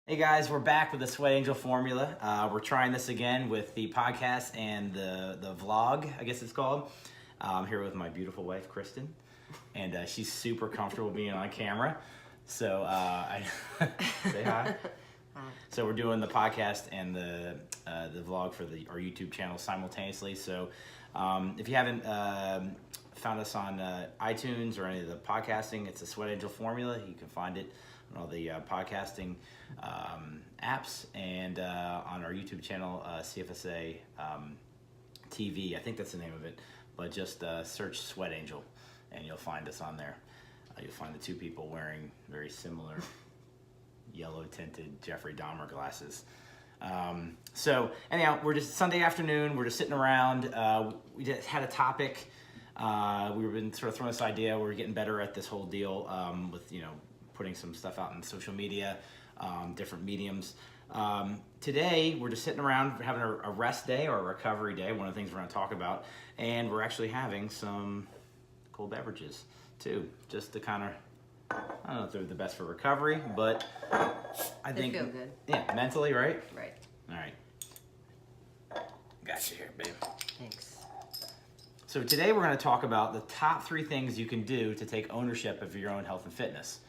Hey guys, we're back with the Sweat Angel formula. We're trying this again with the podcast and the vlog, I guess it's called. I'm here with my beautiful wife, Kristen, and she's super comfortable being on camera. So I say hi. Hi. So we're doing the podcast and the vlog for our YouTube channel simultaneously. So if you haven't found us on iTunes or any of the podcasting, it's the Sweat Angel formula. You can find it on all the podcasting apps and on our YouTube channel, CFSA TV. I think that's the name of it. But just search Sweat Angel and you'll find us on there. You'll find the two people wearing very similar yellow tinted Jeffrey Dahmer glasses. So anyhow, we're just Sunday afternoon. We're just sitting around. We just had a topic. We've been sort of throwing this idea. We're getting better at this whole deal with putting some stuff out on social media, different mediums. Today, we're just sitting around having a rest day or a recovery day, one of the things we're going to talk about, and we're actually having some cold beverages too, just to kind of, I don't know if they're the best for recovery, but I think, They feel good. Yeah, mentally, right? Right. All right. Got you here, babe. Thanks. So today we're going to talk about the top 3 things you can do to take ownership of your own health and fitness.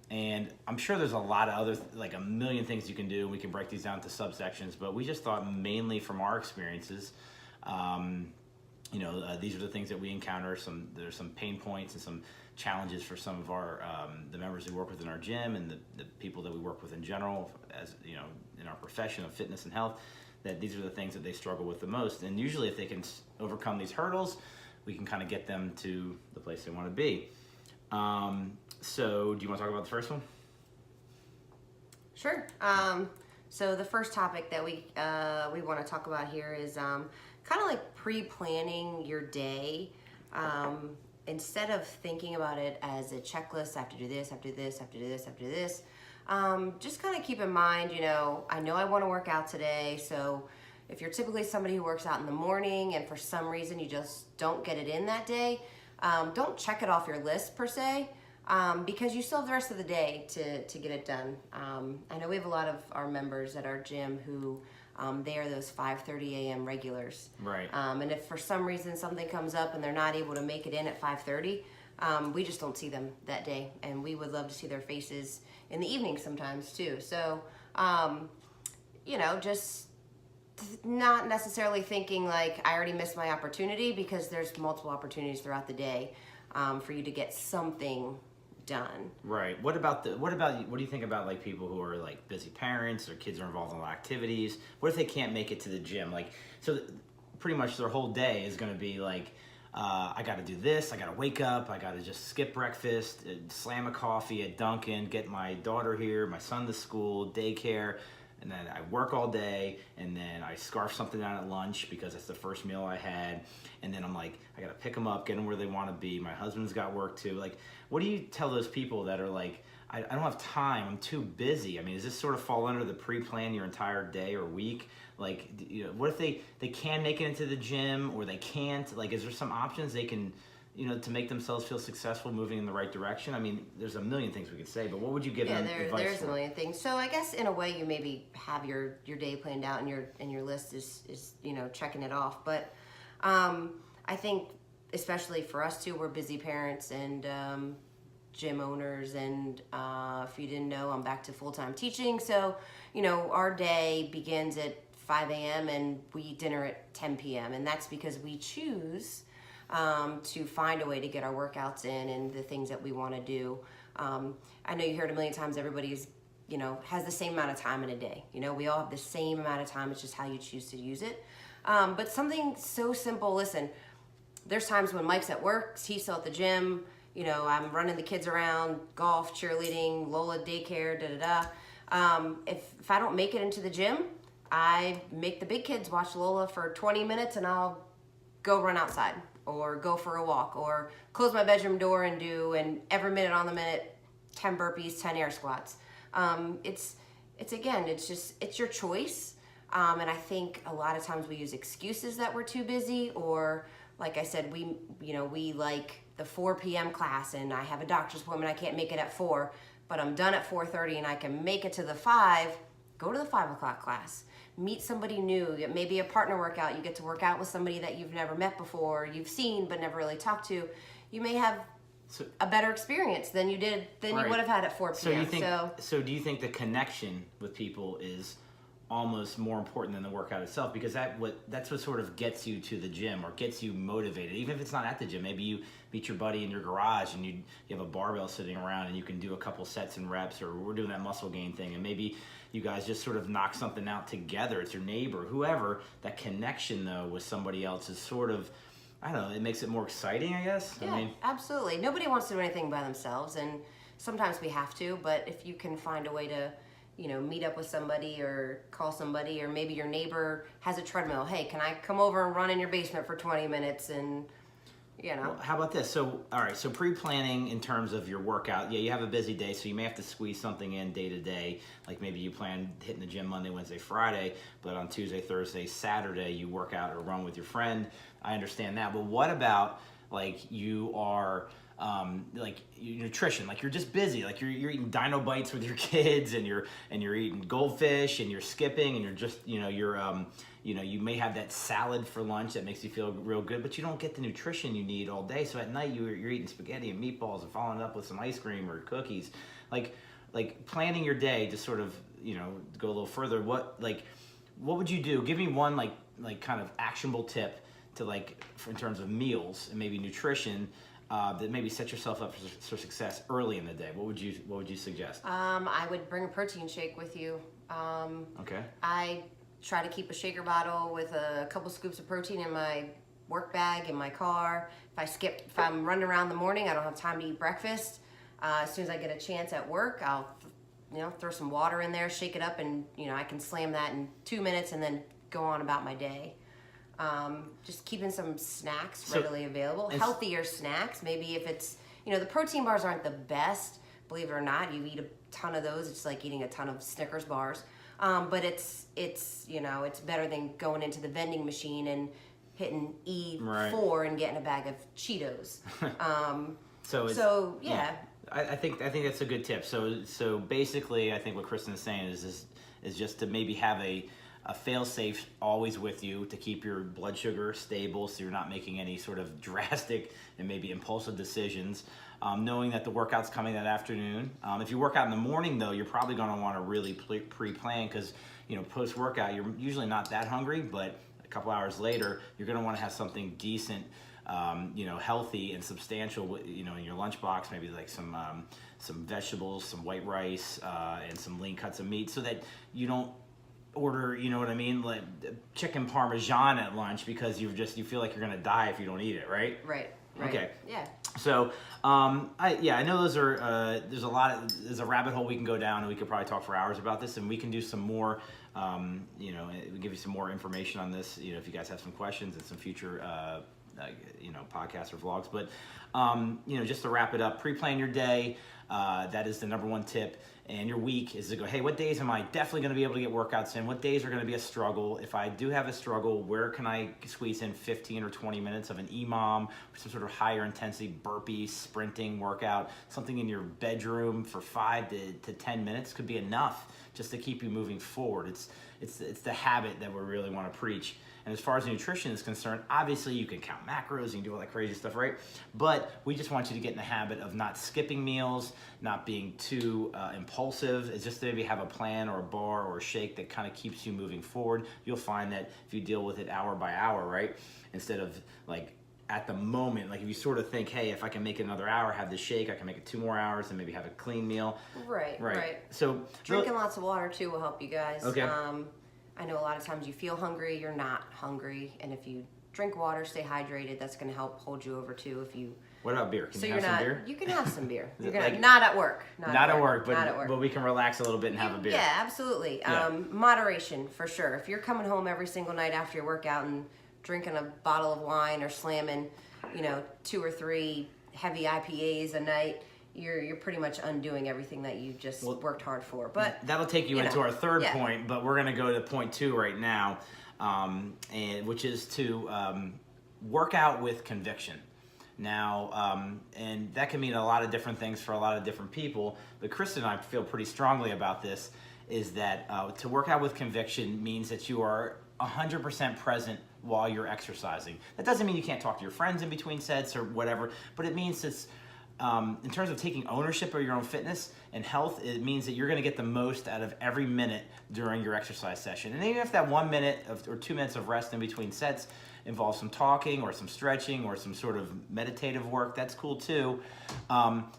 And I'm sure there's a lot of other, like a million things you can do. We can break these down to subsections, but we just thought mainly from our experiences, these are the things that we encounter. There's some pain points and some challenges for some of our the members we work with in our gym and the people that we work with in general, as in our profession of fitness and health. That these are the things that they struggle with the most. And usually, if they can overcome these hurdles, we can kind of get them to the place they want to be. So do you want to talk about the first one? Sure. So the first topic that we want to talk about here is kind of like pre-planning your day. Instead of thinking about it as a checklist, I have to do this, I have to do this, I have to do this, I have to do this. Just kind of keep in mind, I know I want to work out today, so if you're typically somebody who works out in the morning and for some reason you just don't get it in that day, don't check it off your list per se, because you still have the rest of the day to get it done. I know we have a lot of our members at our gym who they are those 5:30 a.m. regulars. Right. And if for some reason something comes up and they're not able to make it in at 5:30, we just don't see them that day, and we would love to see their faces in the evening sometimes too. So, just not necessarily thinking like I already missed my opportunity, because there's multiple opportunities throughout the day for you to get something done. Right. What do you think about like people who are like busy parents, their kids are involved in a lot of activities? What if they can't make it to the gym? Pretty much their whole day is going to be like, I got to do this, I got to wake up, I got to just skip breakfast, slam a coffee at Dunkin', get my daughter here, my son to school, daycare, and then I work all day, and then I scarf something down at lunch because that's the first meal I had, and then I'm like, I got to pick them up, get them where they want to be, my husband's got work too. Like, what do you tell those people that are like, I don't have time, I'm too busy? I mean, does this sort of fall under the pre-plan your entire day or week? Like, what if they can make it into the gym or they can't? Like, is there some options they can, to make themselves feel successful moving in the right direction? I mean, there's a million things we could say, but what would you give them advice there's for? a million things. So I guess in a way you maybe have your day planned out and your list is checking it off. But I think especially for us too, we're busy parents and gym owners, and if you didn't know, I'm back to full-time teaching. So our day begins at 5 a.m. and we eat dinner at 10 p.m. and that's because we choose to find a way to get our workouts in and the things that we want to do. I know you heard a million times everybody's has the same amount of time in a day. We all have the same amount of time. It's just how you choose to use it. But something so simple. Listen, there's times when Mike's at work, he's still at the gym. I'm running the kids around, golf, cheerleading, Lola daycare, If I don't make it into the gym, I make the big kids watch Lola for 20 minutes and I'll go run outside or go for a walk or close my bedroom door and do, and every minute on the minute, 10 burpees, 10 air squats. It's your choice. And I think a lot of times we use excuses that we're too busy, or like I said, we like the 4 p.m. class and I have a doctor's appointment, I can't make it at 4. but I'm done at 4:30 and I can make it to the 5, go to the 5 o'clock class. Meet somebody new, maybe a partner workout. You get to work out with somebody that you've never met before, you've seen but never really talked to. You may have a better experience than you would have had at 4 p.m. So do you think the connection with people is almost more important than the workout itself? Because that's what sort of gets you to the gym or gets you motivated. Even if it's not at the gym, maybe you meet your buddy in your garage and you have a barbell sitting around and you can do a couple sets and reps, or we're doing that muscle gain thing, and maybe you guys just sort of knock something out together. It's your neighbor, whoever. That connection though with somebody else is sort of, I don't know, it makes it more exciting, I guess. Yeah, absolutely. Nobody wants to do anything by themselves, and sometimes we have to, but if you can find a way to, meet up with somebody or call somebody, or maybe your neighbor has a treadmill. Hey, can I come over and run in your basement for 20 minutes? And, Well, how about this? So, all right, so pre-planning in terms of your workout. Yeah, you have a busy day, so you may have to squeeze something in day to day. Like maybe you plan hitting the gym Monday, Wednesday, Friday, but on Tuesday, Thursday, Saturday, you work out or run with your friend. I understand that. But what about like you are... like your nutrition, like you're just busy, like you're eating dino bites with your kids, and you're eating goldfish, and you're skipping, and you're just you may have that salad for lunch that makes you feel real good, but you don't get the nutrition you need all day. So at night you're eating spaghetti and meatballs and following it up with some ice cream or cookies. Like planning your day to sort of go a little further. What would you do? Give me one like kind of actionable tip to in terms of meals and maybe nutrition. That maybe set yourself up for success early in the day. What would you suggest? I would bring a protein shake with you. Okay. I try to keep a shaker bottle with a couple scoops of protein in my work bag in my car. If I'm running around in the morning, I don't have time to eat breakfast. As soon as I get a chance at work, I'll throw some water in there, shake it up, and I can slam that in 2 minutes and then go on about my day. Just keeping some snacks readily available, healthier snacks. Maybe if it's, the protein bars aren't the best, believe it or not. You eat a ton of those, it's like eating a ton of Snickers bars. But it's better than going into the vending machine and hitting E4 and getting a bag of Cheetos. Yeah. I think that's a good tip. So basically, I think what Kristen is saying is just to maybe have a fail-safe always with you to keep your blood sugar stable, so you're not making any sort of drastic and maybe impulsive decisions. Knowing that the workout's coming that afternoon. If you work out in the morning, though, you're probably going to want to really pre-plan, because post-workout you're usually not that hungry, but a couple hours later you're going to want to have something decent, healthy and substantial, in your lunchbox. Maybe like some vegetables, some white rice, and some lean cuts of meat, so that you don't order, like chicken parmesan at lunch, because you feel like you're gonna die if you don't eat it, right? Right. Okay. Yeah. So, I know those are there's a rabbit hole we can go down, and we could probably talk for hours about this, and we can do some more, we'll give you some more information on this, if you guys have some questions and some future, podcasts or vlogs. But, just to wrap it up, pre-plan your day. That is the number one tip. And your week is to go, hey, what days am I definitely going to be able to get workouts in? What days are going to be a struggle? If I do have a struggle, where can I squeeze in 15 or 20 minutes of an EMOM, or some sort of higher intensity burpee, sprinting workout? Something in your bedroom for 5 to 10 minutes could be enough just to keep you moving forward. It's the habit that we really want to preach. And as far as nutrition is concerned, obviously you can count macros, you can do all that crazy stuff, right? But we just want you to get in the habit of not skipping meals, not being too impulsive. It's just to maybe have a plan or a bar or a shake that kind of keeps you moving forward. You'll find that if you deal with it hour by hour, right? Instead of at the moment, if you sort of think, hey, if I can make it another hour, have this shake, I can make it 2 more hours and maybe have a clean meal. Right. So drinking lots of water too will help you guys. Okay. I know a lot of times you feel hungry, you're not hungry, and if you drink water, stay hydrated, that's going to help hold you over too. What about beer? Can you have some beer? You can have some beer. Not at work. Not at work, but we can relax a little bit and have a beer. Yeah, absolutely. Yeah. Moderation, for sure. If you're coming home every single night after your workout and drinking a bottle of wine or slamming, 2 or 3 heavy IPAs a night, you're pretty much undoing everything that you just worked hard for. But that'll take you into our third point, but we're going to go to point 2 right now, and which is to work out with conviction. Now, and that can mean a lot of different things for a lot of different people. But Kristen and I feel pretty strongly about this, is that to work out with conviction means that you are 100% present while you're exercising. That doesn't mean you can't talk to your friends in between sets or whatever, but it means it's, in terms of taking ownership of your own fitness and health, it means that you're going to get the most out of every minute during your exercise session. And even if that 1 minute or 2 minutes of rest in between sets involves some talking or some stretching or some sort of meditative work, that's cool too.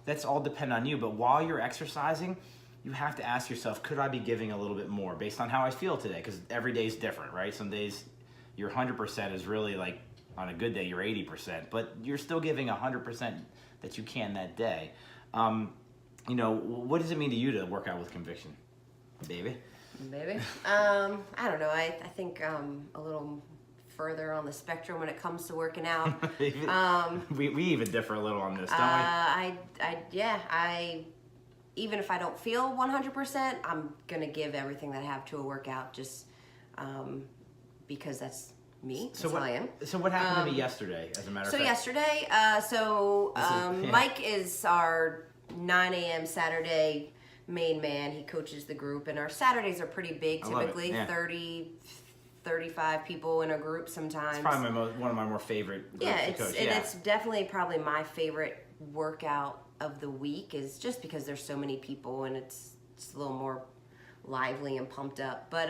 That's all depend on you. But while you're exercising, you have to ask yourself, could I be giving a little bit more based on how I feel today? Because every day is different, right? Some days your 100% is really like, on a good day, you're 80%, but you're still giving 100% that you can that day. You know, what does it mean to you to work out with conviction, baby? Maybe. I don't know. I think a little further on the spectrum when it comes to working out. We even differ a little on this, don't I even if I don't feel 100%, I'm gonna give everything that I have to a workout, just because that's me. That's how I am. So what happened to me yesterday, as a matter of fact? So yesterday, Mike is our 9 a.m. Saturday main man. He coaches the group, and our Saturdays are pretty big, typically 30, 35 people in a group sometimes. It's probably one of my more favorite groups to coach. It's definitely probably my favorite workout of the week, is just because there's so many people and it's a little more lively and pumped up. But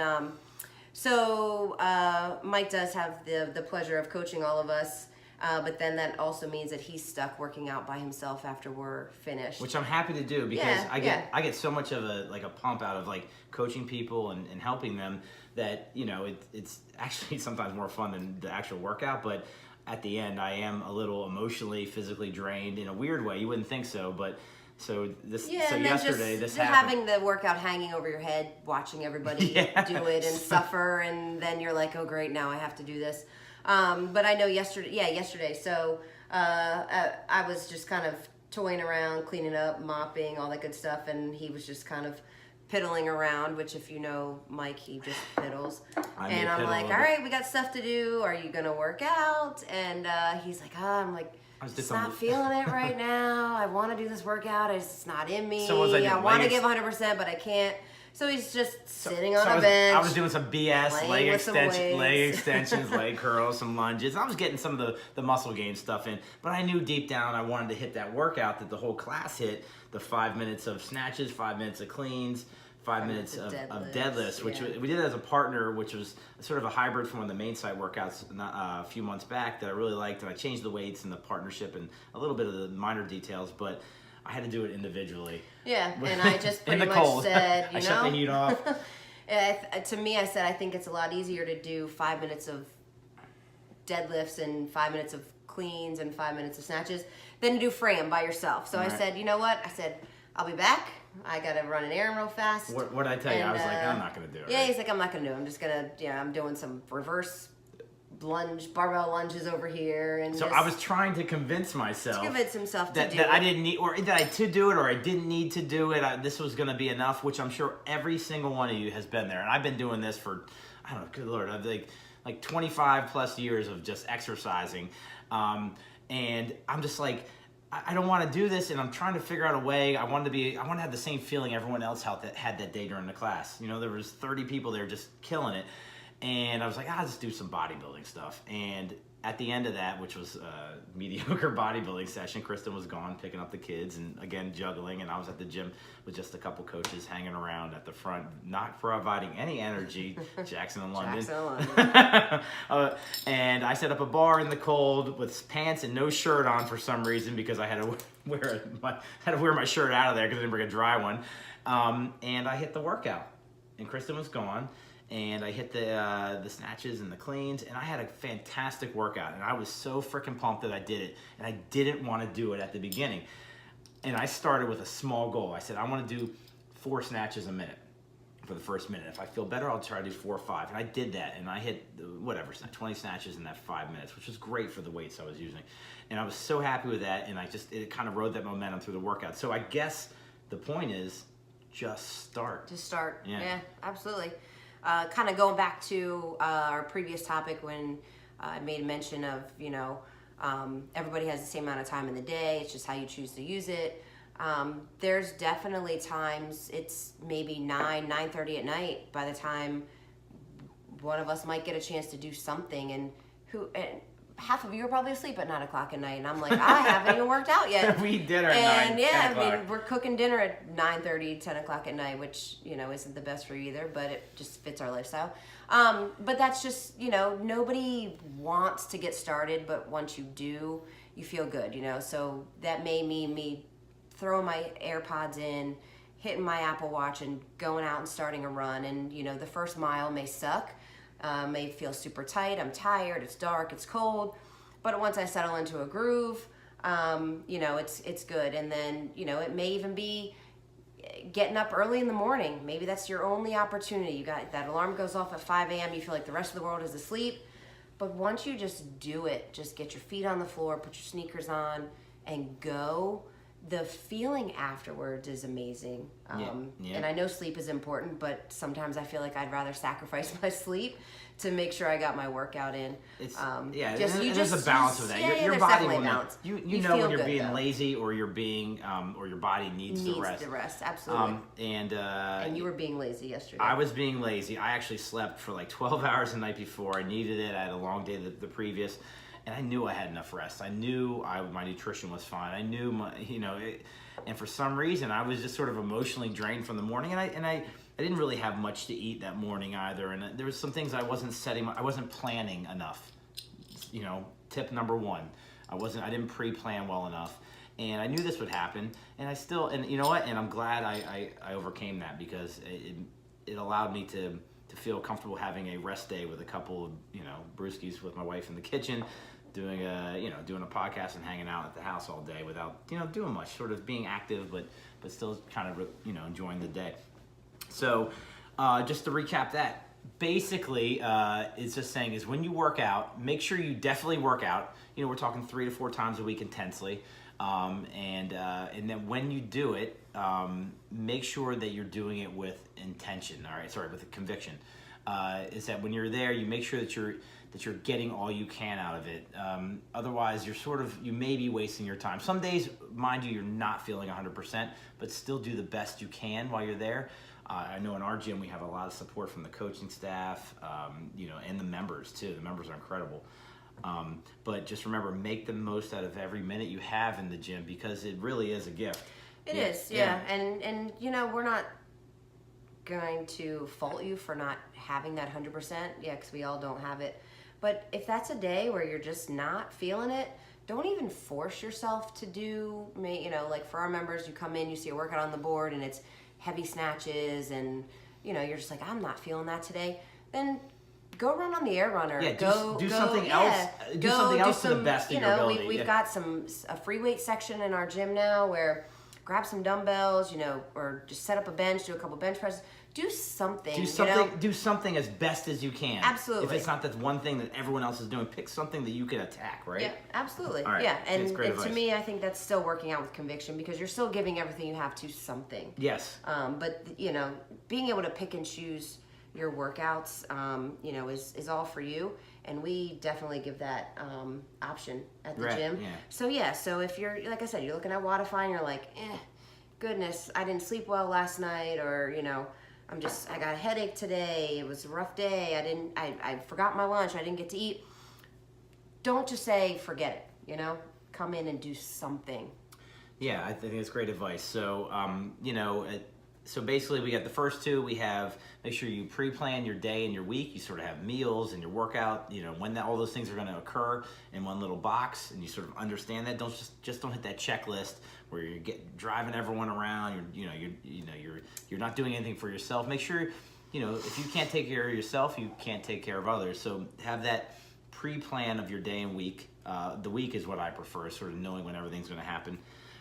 Mike does have the pleasure of coaching all of us, but then that also means that he's stuck working out by himself after we're finished. Which I'm happy to do, because I get so much of a pump out of like coaching people and helping them, that, you know, it's actually sometimes more fun than the actual workout. But at the end, I am a little emotionally, physically drained in a weird way. You wouldn't think so, but yesterday this happened. Having the workout hanging over your head, watching everybody do it and suffer, and then you're like, oh great, now I have to do this. But I know yesterday. So I was just kind of toying around, cleaning up, mopping, all that good stuff, and he was just kind of piddling around, which, if you know Mike, he just piddles. And I'm like, all right, we got stuff to do. Are you gonna work out? And he's like, I'm like, just not feeling it right now. I want to do this workout. It's not in me. So I want to give 100%, but I can't. So he's just sitting on a bench. I was doing some BS leg extensions, leg curls, some lunges. I was getting some of the muscle gain stuff in, but I knew deep down I wanted to hit that workout that the whole class hit: the 5 minutes of snatches, 5 minutes of cleans, 5 minutes of deadlifts, which we did as a partner, which was sort of a hybrid from one of the main site workouts a few months back that I really liked. And I changed the weights and the partnership and a little bit of the minor details, but I had to do it individually. Yeah, and I just pretty much cold. said, I shut the heat off. To me, I said, I think it's a lot easier to do 5 minutes of deadlifts and 5 minutes of cleans and 5 minutes of snatches than to do frame by yourself. So I said, you know what? I said, I'll be back. I got to run an errand real fast. What did I tell you? I was like, I'm not going to do it. Yeah, he's like, I'm not going to do it. I'm just going to, I'm doing some reverse barbell lunges over here. And so I was trying to convince myself. To convince himself that I didn't need, or that I to do it, or I didn't need to do it. This was going to be enough, which I'm sure every single one of you has been there. And I've been doing this for, I don't know, good Lord, I've like 25 plus years of just exercising. And I'm just like, I don't want to do this, and I'm trying to figure out a way. I want to have the same feeling everyone else had that day during the class. You know, there was 30 people there just killing it. And I was like, I'll just do some bodybuilding stuff. And at the end of that, which was a mediocre bodybuilding session, Kristen was gone picking up the kids and, again, juggling. And I was at the gym with just a couple coaches hanging around at the front, not providing any energy. Jackson and London. And I set up a bar in the cold with pants and no shirt on for some reason, because I had to wear my shirt out of there because I didn't bring a dry one. And I hit the workout. And Kristen was gone. And I hit the snatches and the cleans, and I had a fantastic workout. And I was so freaking pumped that I did it. And I didn't want to do it at the beginning. And I started with a small goal. I said, I want to do 4 snatches a minute for the first minute. If I feel better, I'll try to do 4 or 5. And I did that, and I hit 20 snatches in that 5 minutes, which was great for the weights I was using. And I was so happy with that, and it kind of rode that momentum through the workout. So I guess the point is, just start. Just start. Yeah, absolutely. Kind of going back to our previous topic when I made mention of, Everybody has the same amount of time in the day. It's just how you choose to use it. There's definitely times it's maybe 9:30 at night by the time one of us might get a chance to do something, and half of you are probably asleep at 9 o'clock at night, and I'm like, I haven't even worked out yet. We did our and 9, yeah, 10 I o'clock. mean, we're cooking dinner at 9:30, 10 o'clock at night, which, you know, isn't the best for you either, but it just fits our lifestyle. But that's just, you know, nobody wants to get started, but once you do, you feel good, you know. So that may mean me throwing my AirPods in, hitting my Apple Watch, and going out and starting a run. And, you know, the first mile may suck, may feel super tight, I'm tired, it's dark, it's cold, but once I settle into a groove, you know, it's good. And then, you know, it may even be getting up early in the morning. Maybe that's your only opportunity. You got that alarm goes off at 5 a.m. You feel like the rest of the world is asleep. But once you just do it, just get your feet on the floor, put your sneakers on, and go, the feeling afterwards is amazing. Yeah. And I know sleep is important, but sometimes I feel like I'd rather sacrifice my sleep to make sure I got my workout in. It's Um, there's a balance just- with that. yeah, Your there's body definitely will a know. balance. You You know when feel you're good, being though. lazy, or you're being or your body needs the rest. Absolutely. And And you were being lazy yesterday. I was being lazy. I actually slept for like 12 hours the night before. I needed it. I had a long day the previous, and I knew I had enough rest. I knew my nutrition was fine. I knew and for some reason I was just sort of emotionally drained from the morning, and I didn't really have much to eat that morning either. And there was some things I wasn't planning enough. You know, tip number one, I didn't pre-plan well enough. And I knew this would happen, and you know what? And I'm glad I overcame that, because it allowed me to feel comfortable having a rest day with a couple of, you know, brewskis with my wife in the kitchen, doing a podcast and hanging out at the house all day without, you know, doing much, sort of being active, but still kind of, you know, enjoying the day. So just to recap that, basically, it's just saying is when you work out, make sure you definitely work out. You know, we're talking 3 to 4 times a week intensely. And then when you do it, make sure that you're doing it with intention. With a conviction. Is that when you're there, you make sure that you're getting all you can out of it. Otherwise, you may be wasting your time. Some days, mind you, you're not feeling 100%, but still do the best you can while you're there. I know in our gym we have a lot of support from the coaching staff, you know, and the members too. The members are incredible. But just remember, make the most out of every minute you have in the gym, because it really is a gift. It is, yeah. And you know, we're not going to fault you for not having that 100%, yeah, because we all don't have it. But if that's a day where you're just not feeling it, don't even force yourself to do, you know, like for our members, you come in, you see a workout on the board, and it's heavy snatches, and, you know, you're just like, I'm not feeling that today. Then go run on the air runner. Yeah, go do something else. Do something else to the best of your ability. We've got a free weight section in our gym now where grab some dumbbells, you know, or just set up a bench, do a couple bench presses. Do something. Do something as best as you can. Absolutely. If it's not that one thing that everyone else is doing, pick something that you can attack, right? Yeah, absolutely. All right. Yeah, and great to advice. me, I think that's still working out with conviction, because you're still giving everything you have to something. Yes. But you know, being able to pick and choose your workouts, you know, is all for you, and we definitely give that option at the gym. Yeah. So if you're, like I said, you're looking at Wodify and you're like, goodness, I didn't sleep well last night, or you know, I got a headache today. It was a rough day. I forgot my lunch. I didn't get to eat. Don't just say, forget it, you know, come in and do something. Yeah, I think it's great advice. So, you know, so basically we got the first two. We have, make sure you pre-plan your day and your week. You sort of have meals and your workout, you know, when all those things are going to occur in one little box, and you sort of understand that. Don't don't hit that checklist where you're driving everyone around. You're not doing anything for yourself. Make sure, you know, if you can't take care of yourself, you can't take care of others. So have that pre-plan of your day and week. The week is what I prefer, sort of knowing when everything's going to happen.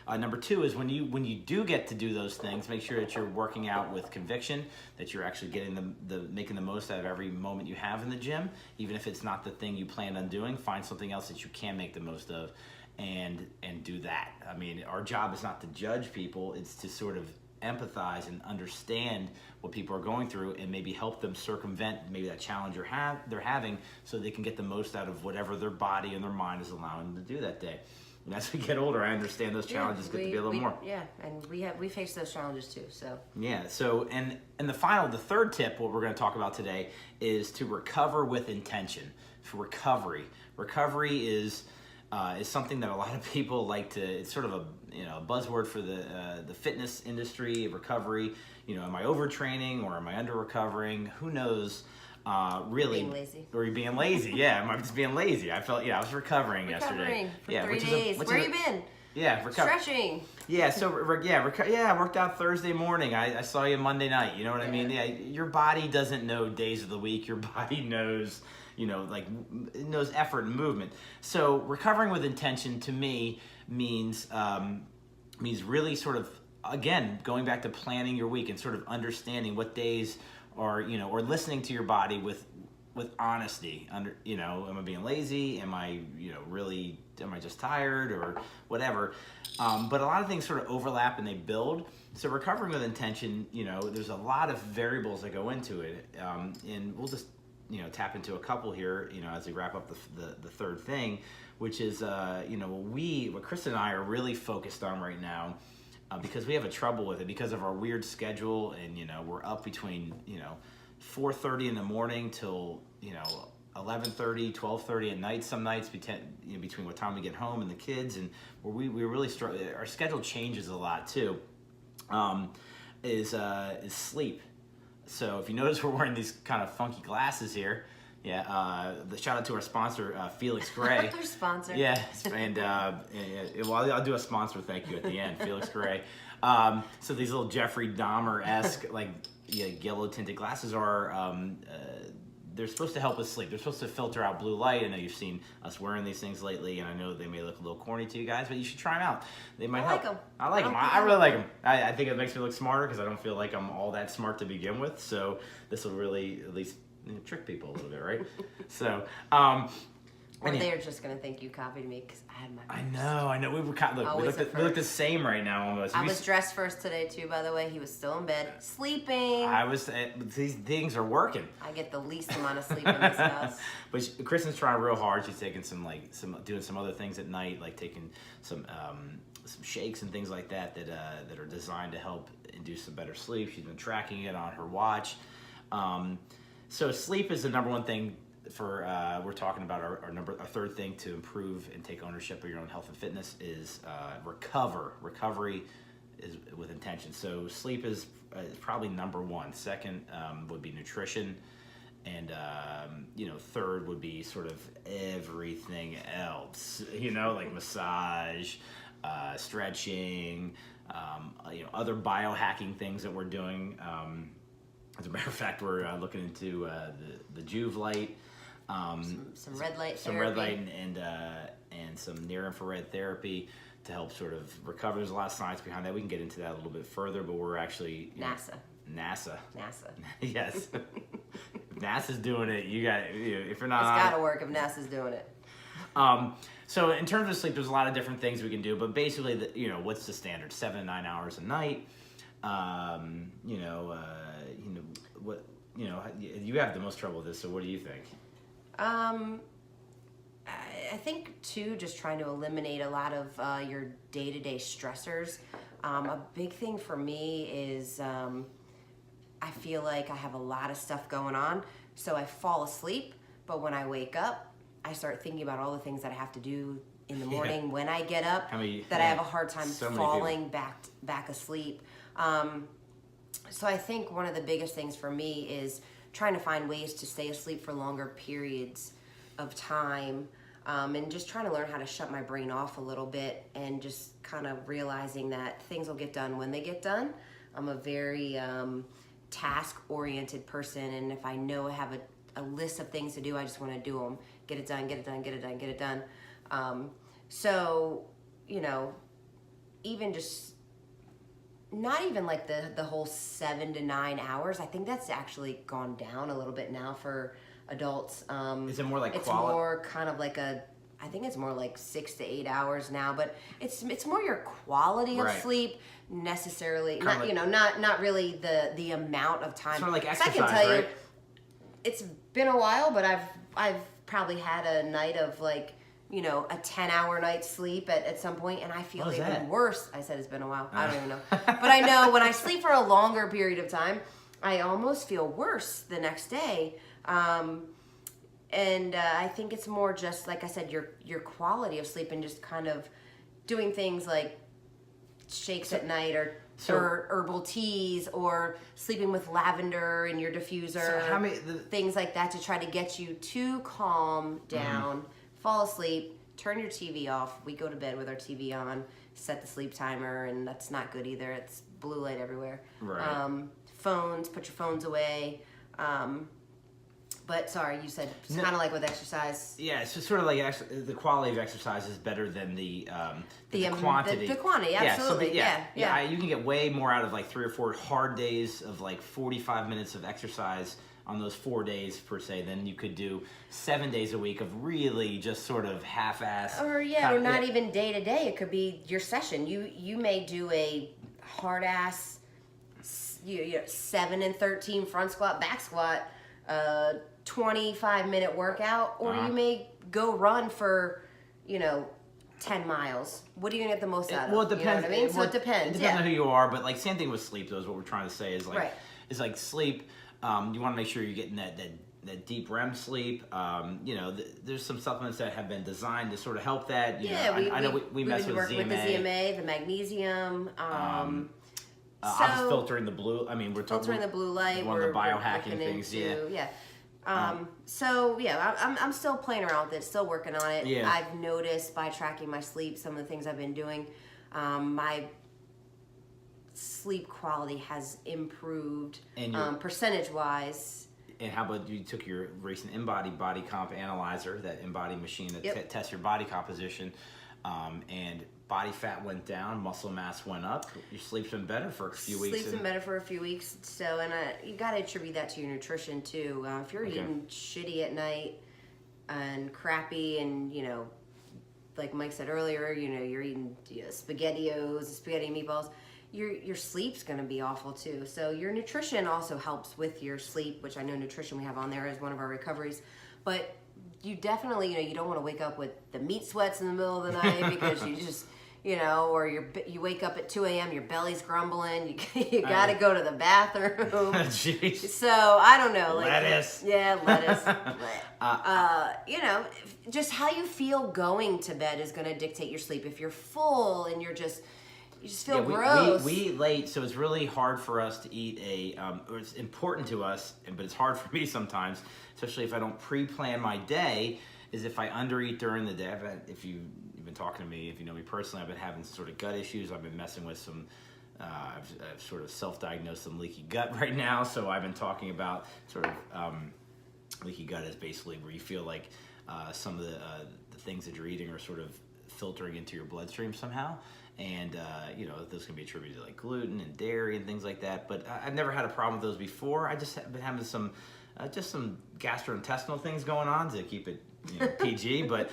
Number two is when you do get to do those things, make sure that you're working out with conviction, that you're actually getting making the most out of every moment you have in the gym, even if it's not the thing you planned on doing. Find something else that you can make the most of, and do that. I mean, our job is not to judge people; it's to sort of empathize and understand what people are going through and maybe help them circumvent maybe that challenge they're having, so they can get the most out of whatever their body and their mind is allowing them to do that day. And as we get older, I understand those challenges get to be a little more. Yeah, and we face those challenges too. So yeah. So and the third tip, what we're going to talk about today, is to recover with intention. For recovery is something that a lot of people like to. It's sort of a buzzword for the fitness industry. Recovery. Am I overtraining or am I under recovering? Who knows? Really, being lazy. Or being lazy. Yeah, am I just being lazy? I was recovering yesterday. For 3 days. Where you been? Yeah, stretching. Yeah, so I worked out Thursday morning. I saw you Monday night. You know what I mean? Yeah, your body doesn't know days of the week. Your body knows, it knows effort and movement. So recovering with intention to me means really sort of, again, going back to planning your week and sort of understanding what days are, or listening to your body with honesty. Am I being lazy? Am I just tired or whatever? But a lot of things sort of overlap and they build. So recovering with intention, there's a lot of variables that go into it. And we'll just, tap into a couple here, as we wrap up the third thing, which is, what Chris and I are really focused on right now, because we have a trouble with it because of our weird schedule, and we're up between 4:30 in the morning till 11:30, 12:30 at night. Some nights between what time we get home and the kids, and where we really struggle. Our schedule changes a lot too. Is sleep. So if you notice, we're wearing these kind of funky glasses here. Yeah, the shout out to our sponsor, Felix Gray. Our sponsor. Yeah, and I'll do a sponsor thank you at the end, Felix Gray. So these little Jeffrey Dahmer-esque, yellow tinted glasses are, they're supposed to help us sleep. They're supposed to filter out blue light. I know you've seen us wearing these things lately, and I know they may look a little corny to you guys, but you should try them out. They might help. I like them. I really like them. I think it makes me look smarter because I don't feel like I'm all that smart to begin with. So this will really at least trick people a little bit, right? So, or they're just gonna think you copied me because I had my. I know. We look the same right now almost. I was dressed first today too. By the way, he was still in bed sleeping. These things are working. I get the least amount of sleep in this house. But Kristen's trying real hard. She's taking doing some other things at night, like taking some shakes and things like that are designed to help induce some better sleep. She's been tracking it on her watch. So sleep is the number one thing for we're talking about our third thing to improve and take ownership of your own health and fitness is recovery is with intention. So sleep is probably number one. Second would be nutrition, and third would be sort of everything else, like massage, stretching, other biohacking things that we're doing. As a matter of fact, we're looking into the Juve light, some red light, some therapy. red light, and some near infrared therapy to help sort of recover. There's a lot of science behind that. We can get into that a little bit further, but we're actually NASA. Yes. If NASA's doing it, you got. If you're not, it's got to work if NASA's doing it. So in terms of sleep, there's a lot of different things we can do, but basically, what's the standard? 7 to 9 hours a night. You have the most trouble with this, so what do you think? I think too, just trying to eliminate a lot of your day-to-day stressors. A big thing for me is I feel like I have a lot of stuff going on, so I fall asleep, but when I wake up, I start thinking about all the things that I have to do in the morning when I get up, I have a hard time falling back asleep. So I think one of the biggest things for me is trying to find ways to stay asleep for longer periods of time, and just trying to learn how to shut my brain off a little bit, and just kind of realizing that things will get done when they get done. I'm a very task-oriented person, and if I know I have a list of things to do, I just want to do them. Get it done, get it done, get it done, get it done. So, even just not even like the whole 7 to 9 hours. I think that's actually gone down a little bit now for adults. Is it more like it's more kind of like a I think it's more like 6 to 8 hours now, but it's more your quality of Right. sleep necessarily, Kinda not like- you know, not really the amount of time. Sort of like 'Cause exercise, I can tell right? you, it's been a while, but I've probably had a night of like, you know, a 10-hour night's sleep at some point, and I feel What was even that? worse. I said it's been a while. I don't even know. But I know when I sleep for a longer period of time, I almost feel worse the next day. And I think it's more just, like I said, your quality of sleep and just kind of doing things like shakes at night or herbal teas or sleeping with lavender in your diffuser. So how many? Things like that to try to get you to calm down, fall asleep, turn your TV off. We go to bed with our TV on, set the sleep timer, and that's not good either. It's blue light everywhere. Right. Phones, put your phones away. But sorry, you said it's No. kind of like with exercise. Yeah, it's just sort of like the quality of exercise is better than the quantity. The quantity, absolutely. Yeah. You can get way more out of like 3 or 4 hard days of like 45 minutes of exercise on those 4 days per se than you could do 7 days a week of really just sort of half-ass. Or not even day to day. It could be your session. You may do a hard ass 7 and 13 front squat, back squat, 25-minute workout, or you may go run for 10 miles. What are you gonna get the most out of? Well, it depends. You know what I mean? So it depends. It depends on who you are, but like same thing with sleep. Though is what we're trying to say is like Right. is like sleep. You want to make sure you're getting that deep REM sleep. There's some supplements that have been designed to sort of help that. I know we mess with working ZMA. with the ZMA, the magnesium. Obviously filtering the blue. I mean, we're talking filtering the blue light. One of the biohacking looking things. into, Yeah. I'm still playing around with it, still working on it. Yeah. I've noticed by tracking my sleep, some of the things I've been doing, my sleep quality has improved, And percentage wise. And how about you took your recent InBody body comp analyzer, that InBody machine that tests your body composition, and body fat went down, muscle mass went up. Your sleep's been better for a few weeks. Sleep's been better for a few weeks. So, and you got to attribute that to your nutrition too. If you're eating shitty at night and crappy, and like Mike said earlier, you're eating SpaghettiOs, spaghetti meatballs. Your sleep's going to be awful too. So your nutrition also helps with your sleep, which I know nutrition we have on there as one of our recoveries. But you definitely, you don't want to wake up with the meat sweats in the middle of the night because you just, or you wake up at 2 a.m., your belly's grumbling, you got to go to the bathroom. Jeez. So I don't know. Lettuce. Yeah, lettuce. Just how you feel going to bed is going to dictate your sleep. If you're full and you just feel gross. We eat late, so it's really hard for us to eat or it's important to us, but it's hard for me sometimes, especially if I don't pre-plan my day, is if I undereat during the day. If you've been talking to me, if you know me personally, I've been having sort of gut issues. I've been messing with some, I've sort of self-diagnosed some leaky gut right now, so I've been talking about sort of leaky gut is basically where you feel like some of the things that you're eating are sort of filtering into your bloodstream somehow. And, those can be attributed to like gluten and dairy and things like that. But I've never had a problem with those before. I just have been having some gastrointestinal things going on to keep it PG. But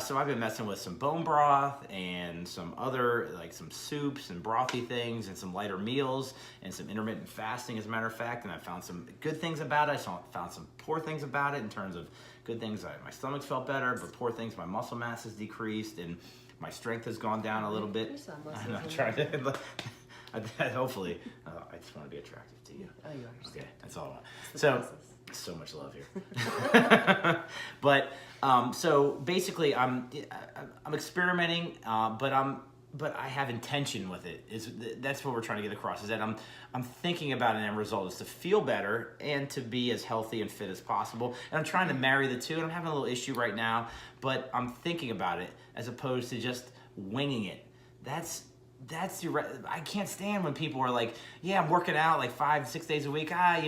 so I've been messing with some bone broth and some other, like some soups and brothy things and some lighter meals and some intermittent fasting, as a matter of fact. And I found some good things about it. I found some poor things about it in terms of good things. My stomach's felt better, but poor things, my muscle mass has decreased and my strength has gone down a little bit. I'm not trying to. Hopefully, I just want to be attractive to you. Oh, you are. Okay, that's all I want. So much love here. But so basically, I'm experimenting, but I have intention with it. That's what we're trying to get across. Is that I'm thinking about an end result is to feel better and to be as healthy and fit as possible. And I'm trying to marry the two. And I'm having a little issue right now, but I'm thinking about it as opposed to just winging it. I can't stand when people are like, yeah, I'm working out like 5-6 days a week. I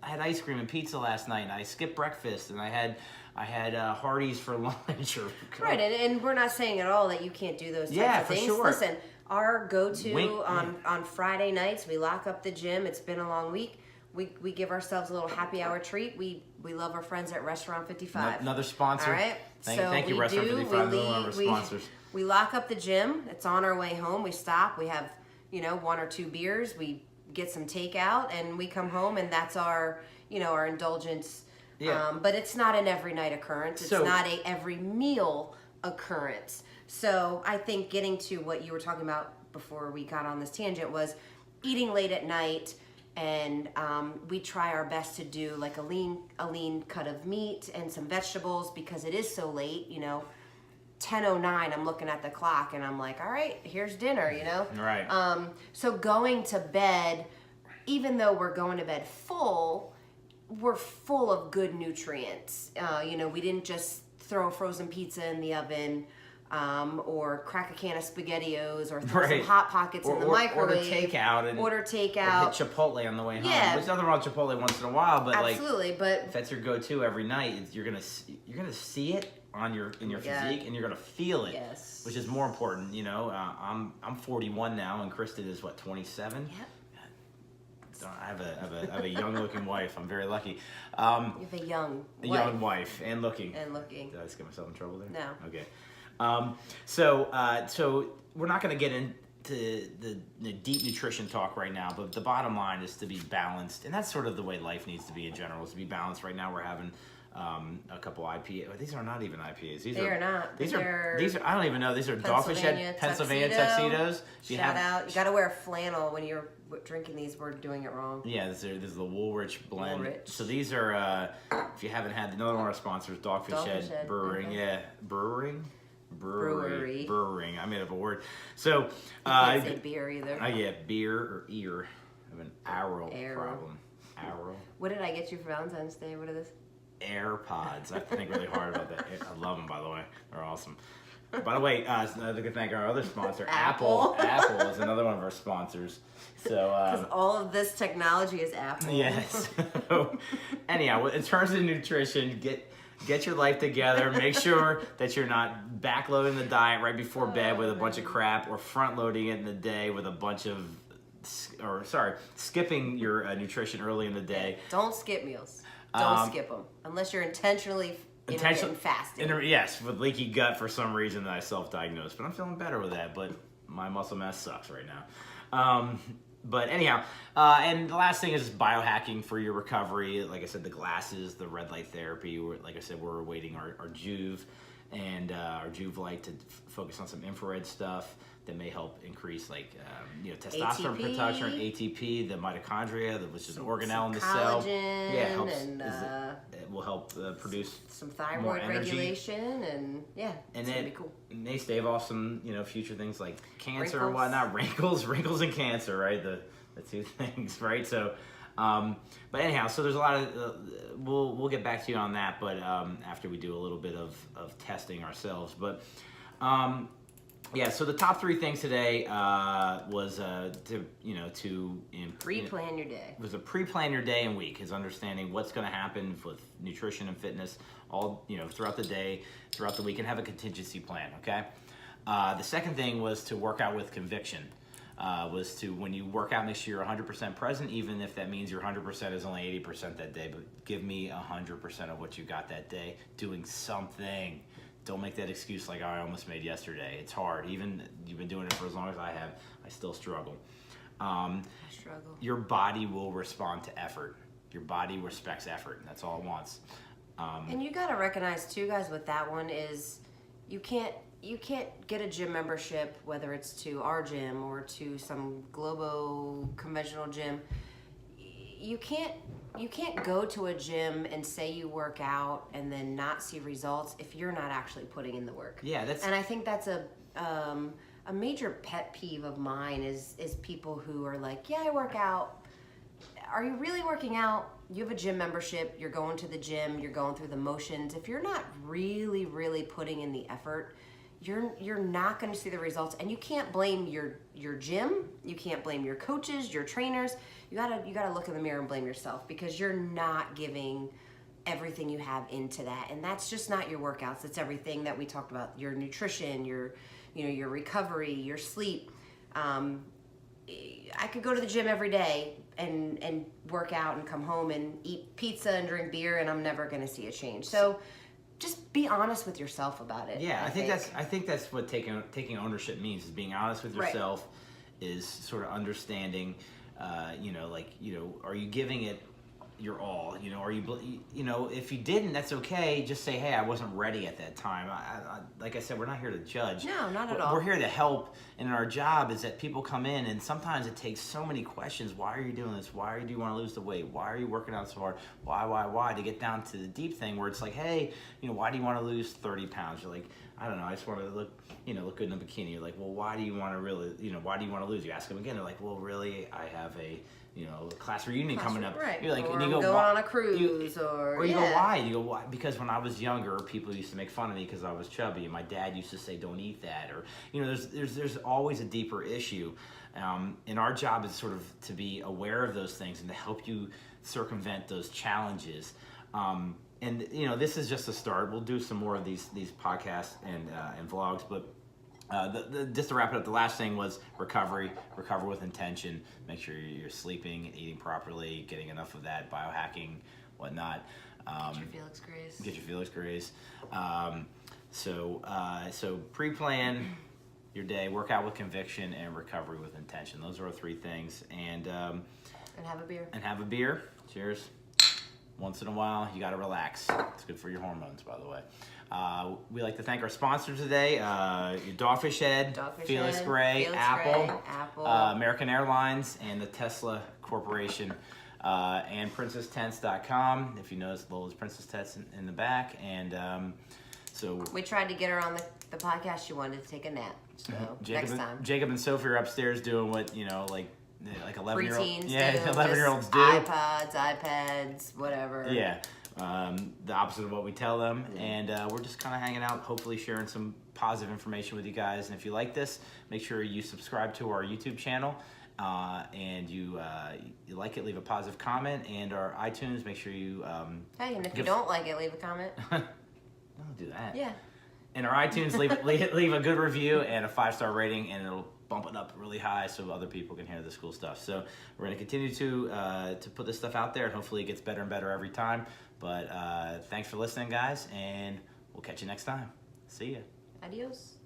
had ice cream and pizza last night, and I skipped breakfast, and I had Hardee's for lunch. Right, and we're not saying at all that you can't do those types of things. Sure. Listen, our go-to on Friday nights, we lock up the gym. It's been a long week. we give ourselves a little happy hour treat. We love our friends at Restaurant 55. Another sponsor. All right. Thank you, Restaurant 55, another one of our sponsors. We lock up the gym. It's on our way home. We stop. We have, 1 or 2 beers. We get some takeout, and we come home, and that's our, our indulgence. Yeah. But it's not an every night occurrence. It's not a every meal occurrence. So I think getting to what you were talking about before we got on this tangent was eating late at night, and we try our best to do like a lean cut of meat and some vegetables because it is so late. 10:09, I'm looking at the clock and I'm like, all right, here's dinner. Right. So going to bed, even though we're going to bed full, we're full of good nutrients. We didn't just throw a frozen pizza in the oven. Or crack a can of SpaghettiOs, or throw some Hot Pockets in the microwave. Order takeout. Or hit Chipotle on the way home. Yeah. There's nothing wrong with Chipotle once in a while, but absolutely. But if that's your go-to every night, you're gonna see it in your physique, and you're gonna feel it. Yes. Which is more important. I'm 41 now, and Kristen is 27. Yep. I have a young-looking wife. I'm very lucky. You have a young wife and looking. And looking. Did I just get myself in trouble there? No. Okay. So we're not going to get into the deep nutrition talk right now, but the bottom line is to be balanced, and that's sort of the way life needs to be in general. Is to be balanced. Right now, we're having a couple IPA. These are not even IPAs. These are not. These are. I don't even know. These are Dogfish Head Pennsylvania tuxedos. Shout out! You got to wear a flannel when you're drinking these. We're doing it wrong. Yeah, this is the Woolrich blend. Woolrich. So these are. If you haven't had another one of our sponsors, Dogfish Head Brewing. Okay. Yeah, Brewing. I made up a word. So you can't say beer either. Yeah, beer or ear. I have an arrow problem. Arrow. What did I get you for Valentine's Day? What are this? AirPods. I have to think really hard about that. I love them, by the way. They're awesome. By the way, I'd like to thank our other sponsor, Apple. Apple is another one of our sponsors. So because all of this technology is Apple. Yes. So, anyhow, in terms of nutrition, get your life together. Make sure that you're not backloading the diet right before bed with a bunch of crap, or front loading it in the day with a bunch of, skipping your nutrition early in the day. Don't skip meals. Don't skip them unless you're intentionally intermittent fasting. Yes, with leaky gut for some reason that I self-diagnosed, but I'm feeling better with that. But my muscle mass sucks right now. But anyhow, and the last thing is biohacking for your recovery. Like I said, the glasses, the red light therapy. Like I said, we're awaiting our Juve and our Juve light to focus on some infrared stuff that may help increase testosterone ATP. production, ATP, the mitochondria, which is an organelle in the collagen, cell. Yeah, it helps. And, it will help produce some more thyroid energy. regulation, and it's gonna be cool. It may stave off some future things like cancer Wrinkles. and whatnot, wrinkles and cancer, right? The two things, right? So, but anyhow, so there's a lot of we'll get back to you on that, but after we do a little bit of testing ourselves, but. So the top 3 things today was to Pre-plan your day. Was a pre-plan your day and week, is understanding what's going to happen with nutrition and fitness all throughout the day, throughout the week, and have a contingency plan. Okay. The second thing was to work out with conviction. Was to, when you work out, make sure you're 100% present, even if that means your 100% is only 80% that day. But give me 100% of what you got that day, doing something. Don't make that excuse like I almost made yesterday. It's hard. Even you've been doing it for as long as I have, I still struggle. I struggle. Your body will respond to effort. Your body respects effort. That's all it wants. And you got to recognize too, guys, with that one is you can't get a gym membership, whether it's to our gym or to some Globo conventional gym. You can't go to a gym and say you work out and then not see results if you're not actually putting in the work. Yeah, and I think that's a major pet peeve of mine is people who are like, yeah, I work out. Are you really working out? You have a gym membership, you're going to the gym, you're going through the motions. If you're not really, really putting in the effort, you're not going to see the results. And you can't blame your gym, you can't blame your coaches, your trainers. You gotta look in the mirror and blame yourself, because you're not giving everything you have into that. And that's just not your workouts. It's everything that we talked about, your nutrition, your recovery, your sleep. I could go to the gym every day and work out and come home and eat pizza and drink beer, and I'm never going to see a change. So just be honest with yourself about it. Yeah, I think that's what taking ownership means, is being honest with yourself, is sort of understanding, are you giving it your all? Are you, if you didn't, that's okay. Just say, hey, I wasn't ready at that time. Like I said, we're not here to judge. No, not at all. We're here to help, and our job is that people come in, and sometimes it takes so many questions. Why are you doing this? Why do you want to lose the weight? Why are you working out so hard? Why? To get down to the deep thing where it's like, hey, why do you want to lose 30 pounds? You're like, I don't know, I just want to look good in a bikini. You're like, well, why do you want to really, why do you want to lose? You ask them again, they're like, well, really, I have a class reunion coming up. Right. You're like, or and you I'm go, going why? on a cruise, or you go, why? You go, why? Because when I was younger, people used to make fun of me because I was chubby, and my dad used to say, don't eat that, or there's always a deeper issue, and our job is sort of to be aware of those things and to help you circumvent those challenges. And this is just a start. We'll do some more of these podcasts and vlogs, but just to wrap it up, the last thing was recover with intention. Make sure you're sleeping and eating properly, getting enough of that, biohacking, whatnot. get your Felix Grace. Get your Felix Grace. So pre-plan your day, work out with conviction, and recovery with intention. Those are our three things. And have a beer. And have a beer. Cheers. Once in a while, you got to relax. It's good for your hormones, by the way. We like to thank our sponsors today: your Dogfish Head, Felix Gray, Apple, American Airlines, and the Tesla Corporation, and PrincessTents.com. If you notice, Lola's Princess Tents in the back, and so we tried to get her on the podcast. She wanted to take a nap, so next time. Jacob and Sophie are upstairs doing what like 11-year-old, preteens 11-year-olds do. iPods, iPads, whatever. Yeah, the opposite of what we tell them, and we're just kind of hanging out, hopefully sharing some positive information with you guys. And if you like this, make sure you subscribe to our YouTube channel, and you like it, leave a positive comment, and our iTunes. Make sure you. Hey, and if you don't like it, leave a comment. Don't do that. Yeah. In our iTunes, leave a good review and a 5-star rating, and it'll bump it up really high so other people can hear this cool stuff. So we're going to continue to put this stuff out there, and hopefully it gets better and better every time. But thanks for listening, guys, and we'll catch you next time. See ya. Adios.